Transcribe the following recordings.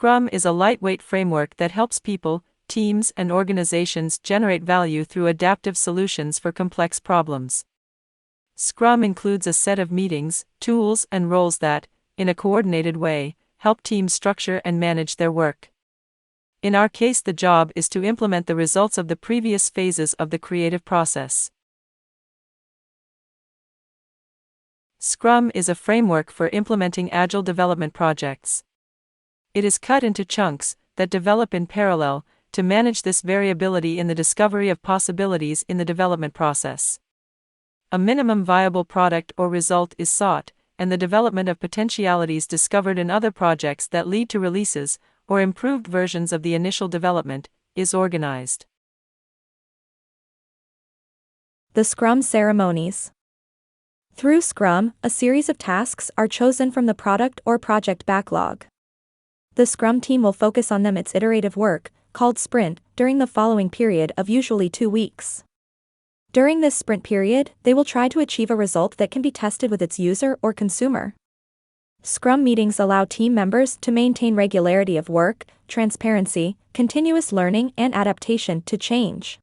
Scrum is a lightweight framework that helps people, teams, and organizations generate value through adaptive solutions for complex problems. Scrum includes a set of meetings, tools, and roles that, in a coordinated way, help teams structure and manage their work. In our case, the job is to implement the results of the previous phases of the creative process. Scrum is a framework for implementing agile development projects. It is cut into chunks that develop in parallel to manage this variability in the discovery of possibilities in the development process. A minimum viable product or result is sought, and the development of potentialities discovered in other projects that lead to releases or improved versions of the initial development is organized. The Scrum ceremonies. Through Scrum, a series of tasks are chosen from the product or project backlog. The Scrum team will focus on them its iterative work, called sprint, during the following period of usually 2 weeks. During this sprint period, they will try to achieve a result that can be tested with its user or consumer. Scrum meetings allow team members to maintain regularity of work, transparency, continuous learning, and adaptation to change.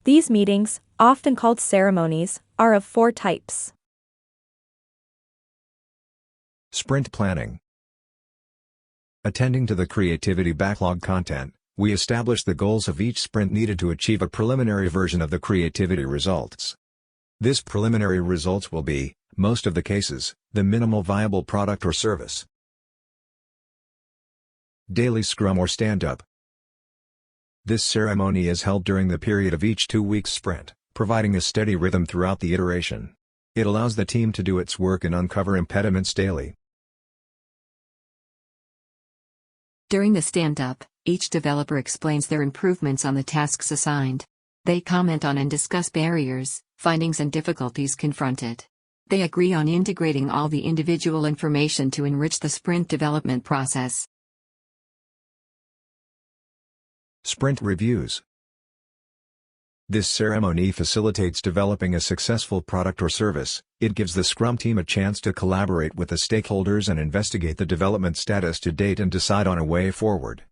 These meetings, often called ceremonies, are of 4 types. Sprint planning. Attending to the creativity backlog content, we establish the goals of each sprint needed to achieve a preliminary version of the creativity results. This preliminary results will be, most of the cases, the minimal viable product or service. Daily Scrum or stand-up. This ceremony is held during the period of each 2-week sprint, providing a steady rhythm throughout the iteration. It allows the team to do its work and uncover impediments daily. During the stand-up, each developer explains their improvements on the tasks assigned. They comment on and discuss barriers, findings and difficulties confronted. They agree on integrating all the individual information to enrich the sprint development process. Sprint reviews. This ceremony facilitates developing a successful product or service. It gives the Scrum team a chance to collaborate with the stakeholders and investigate the development status to date and decide on a way forward.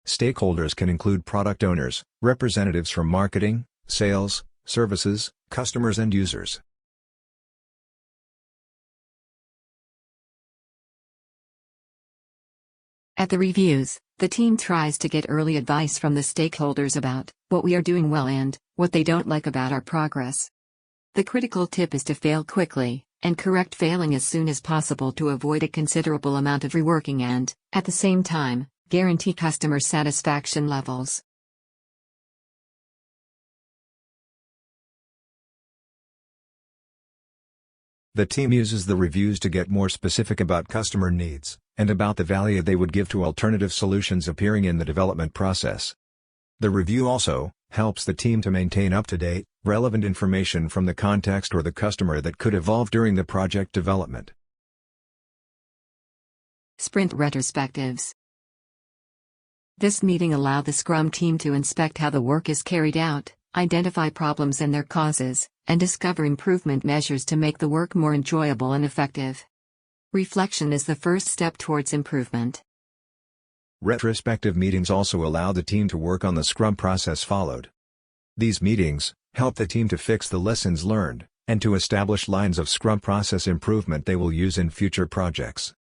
Stakeholders can include product owners, representatives from marketing, sales, services, customers and users. At the reviews, the team tries to get early advice from the stakeholders about what we are doing well and what they don't like about our progress. The critical tip is to fail quickly and correct failing as soon as possible to avoid a considerable amount of reworking and, at the same time, guarantee customer satisfaction levels. The team uses the reviews to get more specific about customer needs, and about the value they would give to alternative solutions appearing in the development process. The review also helps the team to maintain up-to-date, relevant information from the context or the customer that could evolve during the project development. Sprint retrospectives. This meeting allowed the Scrum team to inspect how the work is carried out, identify problems and their causes, and discover improvement measures to make the work more enjoyable and effective. Reflection is the first step towards improvement. Retrospective meetings also allow the team to work on the Scrum process followed. These meetings help the team to fix the lessons learned, and to establish lines of Scrum process improvement they will use in future projects.